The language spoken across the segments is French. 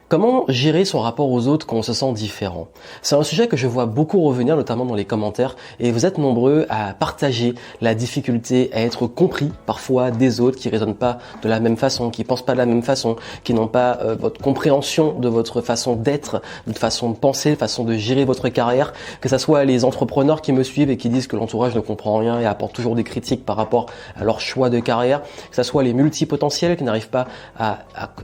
Comment gérer son rapport aux autres quand on se sent différent? C'est un sujet que je vois beaucoup revenir, notamment dans les commentaires, et vous êtes nombreux à partager la difficulté à être compris parfois des autres qui raisonnent pas de la même façon, qui pensent pas de la même façon, qui n'ont pas votre compréhension de votre façon d'être, votre façon de penser, façon de gérer votre carrière, que ça soit les entrepreneurs qui me suivent et qui disent que l'entourage ne comprend rien et apporte toujours des critiques par rapport à leur choix de carrière, que ça soit les multipotentiels qui n'arrivent pas à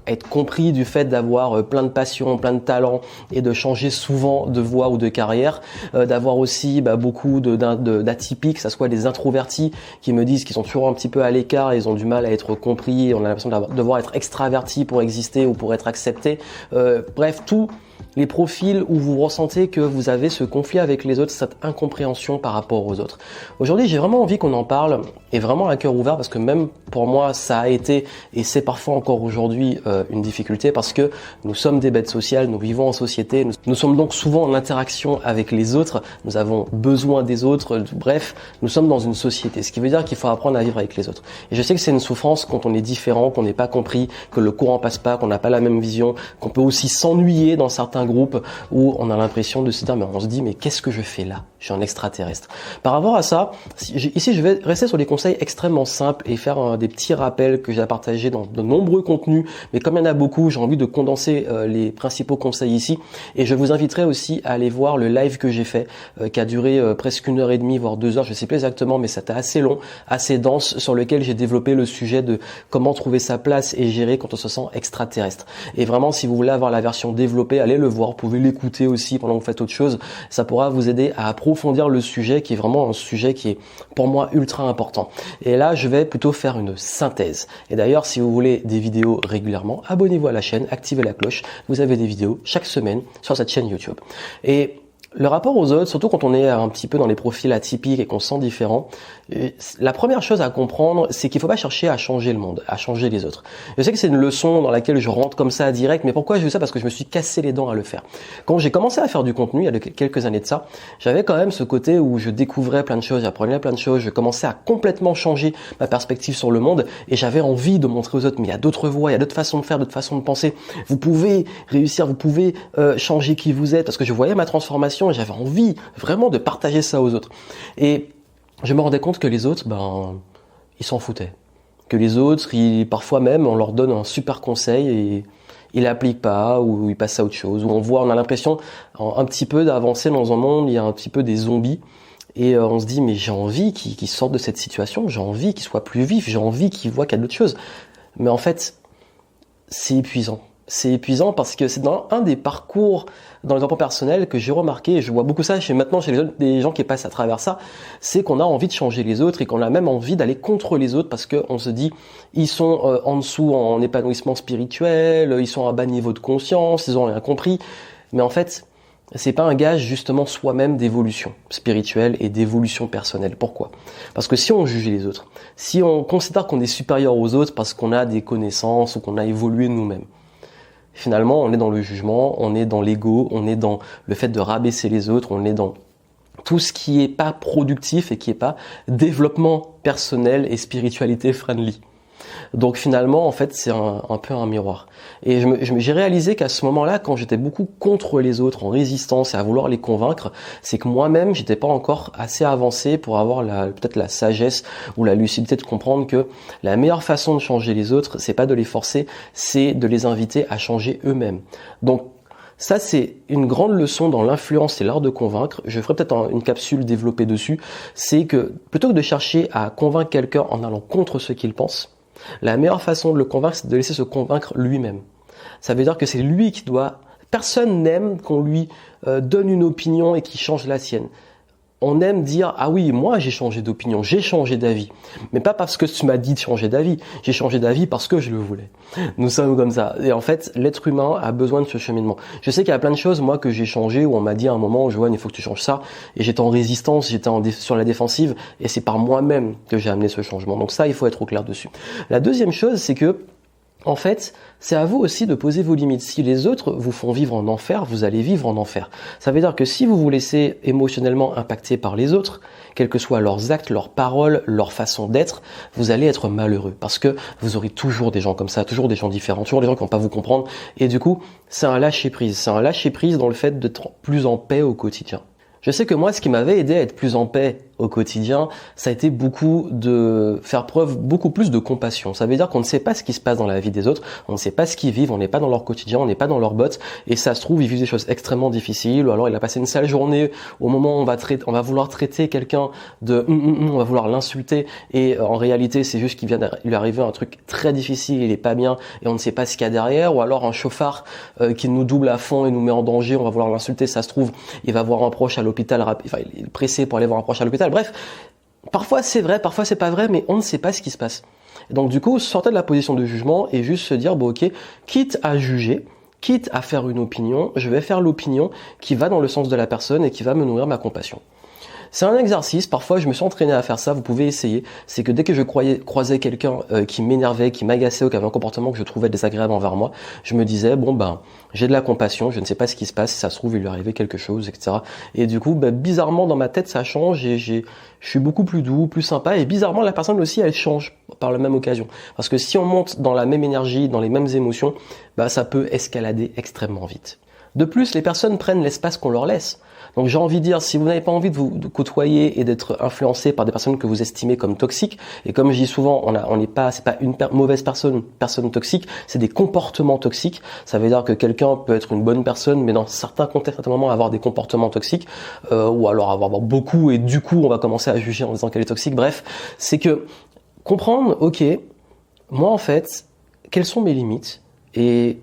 être compris du fait d'avoir plein de passion, plein de talent et de changer souvent de voie ou de carrière, d'avoir aussi beaucoup d'atypiques, que ça soit des introvertis qui me disent qu'ils sont toujours un petit peu à l'écart, ils ont du mal à être compris, on a l'impression de devoir être extraverti pour exister ou pour être accepté. Bref, tous les profils où vous ressentez que vous avez ce conflit avec les autres, cette incompréhension par rapport aux autres. Aujourd'hui, j'ai vraiment envie qu'on en parle et vraiment à cœur ouvert parce que même pour moi, ça a été et c'est parfois encore aujourd'hui une difficulté parce que nous sommes des bêtes sociales, nous vivons en société, nous sommes donc souvent en interaction avec les autres, nous avons besoin des autres, bref, nous sommes dans une société, ce qui veut dire qu'il faut apprendre à vivre avec les autres. Et je sais que c'est une souffrance quand on est différent, qu'on n'est pas compris, que le courant passe pas, qu'on n'a pas la même vision, qu'on peut aussi s'ennuyer dans certains groupes où on a l'impression de se dire, mais on se dit, mais qu'est-ce que je fais là? Je suis un extraterrestre. Par rapport à ça, ici je vais rester sur des conseils extrêmement simples et faire des petits rappels que j'ai partagés dans de nombreux contenus, mais comme il y en a beaucoup, j'ai envie de condenser les principaux conseils ici et je vous inviterai aussi à aller voir le live que j'ai fait qui a duré presque 1h30 voire 2 heures, je sais plus exactement, mais c'était assez long, assez dense, sur lequel j'ai développé le sujet de comment trouver sa place et gérer quand on se sent extraterrestre. Et vraiment, si vous voulez avoir la version développée, allez le voir, vous pouvez l'écouter aussi pendant que vous faites autre chose, ça pourra vous aider à approfondir le sujet qui est vraiment un sujet qui est pour moi ultra important. Et là, je vais plutôt faire une synthèse. Et d'ailleurs, si vous voulez des vidéos régulièrement, abonnez-vous à la chaîne, activez la cloche, vous avez des vidéos chaque semaine sur cette chaîne YouTube. Et le rapport aux autres, surtout quand on est un petit peu dans les profils atypiques et qu'on se sent différent, la première chose à comprendre, c'est qu'il ne faut pas chercher à changer le monde, à changer les autres. Je sais que c'est une leçon dans laquelle je rentre comme ça direct, mais pourquoi je fais ça? Parce que je me suis cassé les dents à le faire. Quand j'ai commencé à faire du contenu, il y a quelques années de ça, j'avais quand même ce côté où je découvrais plein de choses, j'apprenais plein de choses, je commençais à complètement changer ma perspective sur le monde et j'avais envie de montrer aux autres, mais il y a d'autres voies, il y a d'autres façons de faire, d'autres façons de penser. Vous pouvez réussir, vous pouvez changer qui vous êtes, parce que je voyais ma transformation et j'avais envie vraiment de partager ça aux autres. Et je me rendais compte que les autres, ils s'en foutaient. Que les autres, parfois même, on leur donne un super conseil et ils l'appliquent pas, ou ils passent à autre chose. Ou on a l'impression un petit peu d'avancer dans un monde, il y a un petit peu des zombies. Et on se dit, mais j'ai envie qu'ils sortent de cette situation, j'ai envie qu'ils soient plus vifs, j'ai envie qu'ils voient qu'il y a d'autres choses. Mais en fait, c'est épuisant. C'est épuisant parce que c'est dans un des parcours dans les emplois personnels que j'ai remarqué, et je vois beaucoup ça chez les gens qui passent à travers ça, c'est qu'on a envie de changer les autres et qu'on a même envie d'aller contre les autres parce qu'on se dit, ils sont en dessous en épanouissement spirituel, ils sont à bas niveau de conscience, ils ont rien compris. Mais en fait, c'est pas un gage justement soi-même d'évolution spirituelle et d'évolution personnelle. Pourquoi? Parce que si on juge les autres, si on considère qu'on est supérieur aux autres parce qu'on a des connaissances ou qu'on a évolué nous-mêmes, finalement, on est dans le jugement, on est dans l'ego, on est dans le fait de rabaisser les autres, on est dans tout ce qui est pas productif et qui est pas développement personnel et spiritualité friendly. Donc finalement, en fait, c'est un peu un miroir. Et j'ai réalisé qu'à ce moment-là, quand j'étais beaucoup contre les autres, en résistance et à vouloir les convaincre, c'est que moi-même, j'étais pas encore assez avancé pour avoir peut-être la sagesse ou la lucidité de comprendre que la meilleure façon de changer les autres, c'est pas de les forcer, c'est de les inviter à changer eux-mêmes. Donc ça, c'est une grande leçon dans l'influence et l'art de convaincre. Je ferai peut-être une capsule développée dessus. C'est que plutôt que de chercher à convaincre quelqu'un en allant contre ce qu'il pense, la meilleure façon de le convaincre, c'est de laisser se convaincre lui-même. Ça veut dire que c'est lui qui doit... Personne n'aime qu'on lui donne une opinion et qu'il change la sienne. On aime dire, ah oui, moi j'ai changé d'opinion, j'ai changé d'avis. Mais pas parce que tu m'as dit de changer d'avis, j'ai changé d'avis parce que je le voulais. Nous sommes comme ça. Et en fait, l'être humain a besoin de ce cheminement. Je sais qu'il y a plein de choses, moi, que j'ai changé, où on m'a dit à un moment, Johan, il faut que tu changes ça. Et j'étais en résistance, j'étais sur la défensive, et c'est par moi-même que j'ai amené ce changement. Donc ça, il faut être au clair dessus. La deuxième chose, c'est que En fait, c'est à vous aussi de poser vos limites. Si les autres vous font vivre en enfer, vous allez vivre en enfer. Ça veut dire que si vous vous laissez émotionnellement impacter par les autres, quels que soient leurs actes, leurs paroles, leur façon d'être, vous allez être malheureux. Parce que vous aurez toujours des gens comme ça, toujours des gens différents, toujours des gens qui vont pas vous comprendre. Et du coup, c'est un lâcher prise. C'est un lâcher prise dans le fait d'être plus en paix au quotidien. Je sais que moi, ce qui m'avait aidé à être plus en paix au quotidien, ça a été beaucoup de faire preuve beaucoup plus de compassion. Ça veut dire qu'on ne sait pas ce qui se passe dans la vie des autres, on ne sait pas ce qu'ils vivent, on n'est pas dans leur quotidien, on n'est pas dans leurs bottes, et ça se trouve, ils vivent des choses extrêmement difficiles, ou alors il a passé une sale journée, au moment où on va vouloir traiter quelqu'un de on va vouloir l'insulter, et en réalité, c'est juste qu'il vient de lui arriver un truc très difficile, il est pas bien, et on ne sait pas ce qu'il y a derrière, ou alors un chauffard qui nous double à fond et nous met en danger, on va vouloir l'insulter, ça se trouve, il va voir un proche à l'hôpital, enfin, il est pressé pour aller voir un proche à l'hôpital. Bref, parfois c'est vrai, parfois c'est pas vrai, mais on ne sait pas ce qui se passe. Et donc du coup, sortez de la position de jugement et juste se dire, bon ok, quitte à juger, quitte à faire une opinion, je vais faire l'opinion qui va dans le sens de la personne et qui va me nourrir ma compassion. C'est un exercice, parfois je me suis entraîné à faire ça, vous pouvez essayer. C'est que dès que je croisais quelqu'un qui m'énervait, qui m'agaçait ou qui avait un comportement que je trouvais désagréable envers moi, je me disais, bon ben, j'ai de la compassion, je ne sais pas ce qui se passe, si ça se trouve il lui arrivait quelque chose, etc. Et du coup, bizarrement dans ma tête ça change et je suis beaucoup plus doux, plus sympa, et bizarrement la personne aussi elle change par la même occasion. Parce que si on monte dans la même énergie, dans les mêmes émotions, ça peut escalader extrêmement vite. De plus, les personnes prennent l'espace qu'on leur laisse. Donc j'ai envie de dire, si vous n'avez pas envie de vous côtoyer et d'être influencé par des personnes que vous estimez comme toxiques, et comme je dis souvent, c'est pas une mauvaise personne toxique, c'est des comportements toxiques. Ça veut dire que quelqu'un peut être une bonne personne, mais dans certains contextes, à certains moments, avoir des comportements toxiques, ou alors avoir beaucoup, et du coup, on va commencer à juger en disant qu'elle est toxique. Bref, c'est que comprendre, ok, moi en fait, quelles sont mes limites et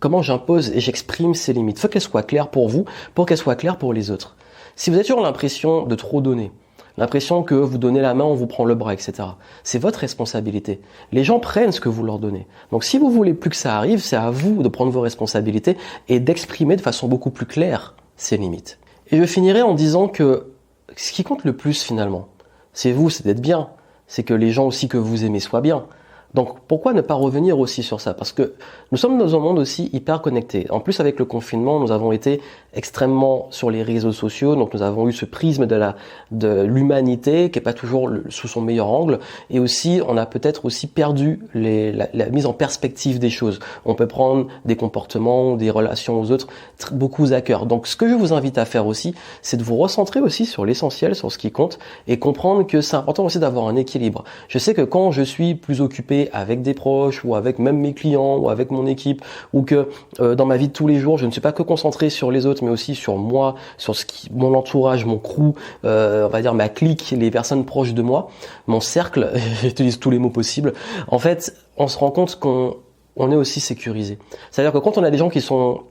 comment j'impose et j'exprime ces limites. Il faut qu'elles soient claires pour vous, pour qu'elles soient claires pour les autres. Si vous avez toujours l'impression de trop donner, l'impression que vous donnez la main, on vous prend le bras, etc., c'est votre responsabilité. Les gens prennent ce que vous leur donnez. Donc si vous voulez plus que ça arrive, c'est à vous de prendre vos responsabilités et d'exprimer de façon beaucoup plus claire ces limites. Et je finirai en disant que ce qui compte le plus finalement, c'est vous, c'est d'être bien. C'est que les gens aussi que vous aimez soient bien. Donc pourquoi ne pas revenir aussi sur ça? Parce que nous sommes dans un monde aussi hyper connecté. En plus avec le confinement, nous avons été extrêmement sur les réseaux sociaux, donc nous avons eu ce prisme de l'humanité qui est pas toujours sous son meilleur angle, et aussi on a peut-être aussi perdu la mise en perspective des choses. On peut prendre des comportements, des relations aux autres beaucoup à cœur. Donc ce que je vous invite à faire aussi, c'est de vous recentrer aussi sur l'essentiel, sur ce qui compte, et comprendre que c'est important aussi d'avoir un équilibre. Je sais que quand je suis plus occupé avec des proches ou avec même mes clients ou avec mon équipe, ou que dans ma vie de tous les jours je ne suis pas que concentré sur les autres mais aussi sur moi, sur mon entourage, mon crew, on va dire ma clique, les personnes proches de moi, mon cercle, j'utilise tous les mots possibles. En fait, on se rend compte qu'on est aussi sécurisé. C'est-à-dire que quand on a des gens qui sont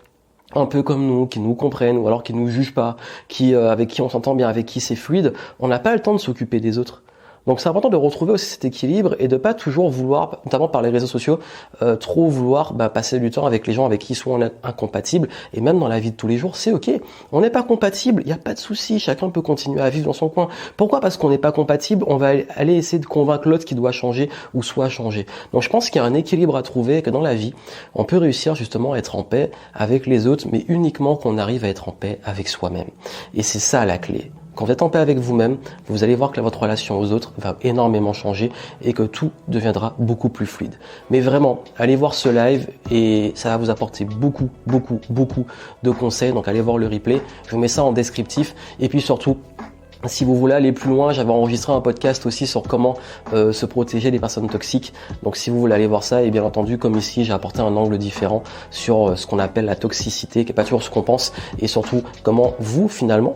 un peu comme nous, qui nous comprennent ou alors qui nous jugent pas, avec qui on s'entend bien, avec qui c'est fluide, on n'a pas le temps de s'occuper des autres. Donc c'est important de retrouver aussi cet équilibre et de pas toujours vouloir, notamment par les réseaux sociaux, trop vouloir passer du temps avec les gens avec qui soit on est incompatible. Et même dans la vie de tous les jours, c'est ok. On n'est pas compatible, il n'y a pas de souci, chacun peut continuer à vivre dans son coin. Pourquoi? Parce qu'on n'est pas compatible, on va aller essayer de convaincre l'autre qui doit changer ou soit changer. Donc je pense qu'il y a un équilibre à trouver et que dans la vie, on peut réussir justement à être en paix avec les autres, mais uniquement qu'on arrive à être en paix avec soi-même. Et c'est ça la clé. Quand vous êtes en paix avec vous-même, vous allez voir que votre relation aux autres va énormément changer et que tout deviendra beaucoup plus fluide. Mais vraiment, allez voir ce live et ça va vous apporter beaucoup de conseils. Donc allez voir le replay. Je vous mets ça en descriptif. Et puis surtout, si vous voulez aller plus loin, j'avais enregistré un podcast aussi sur comment se protéger des personnes toxiques. Donc si vous voulez aller voir ça, et bien entendu, comme ici, j'ai apporté un angle différent sur ce qu'on appelle la toxicité, qui n'est pas toujours ce qu'on pense, et surtout comment vous, finalement,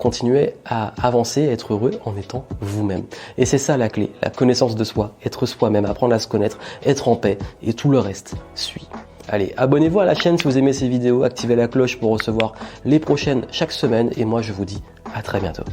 continuer à avancer, à être heureux en étant vous-même. Et c'est ça la clé, la connaissance de soi, être soi-même, apprendre à se connaître, être en paix, et tout le reste suit. Allez, abonnez-vous à la chaîne si vous aimez ces vidéos, activez la cloche pour recevoir les prochaines chaque semaine, et moi je vous dis à très bientôt.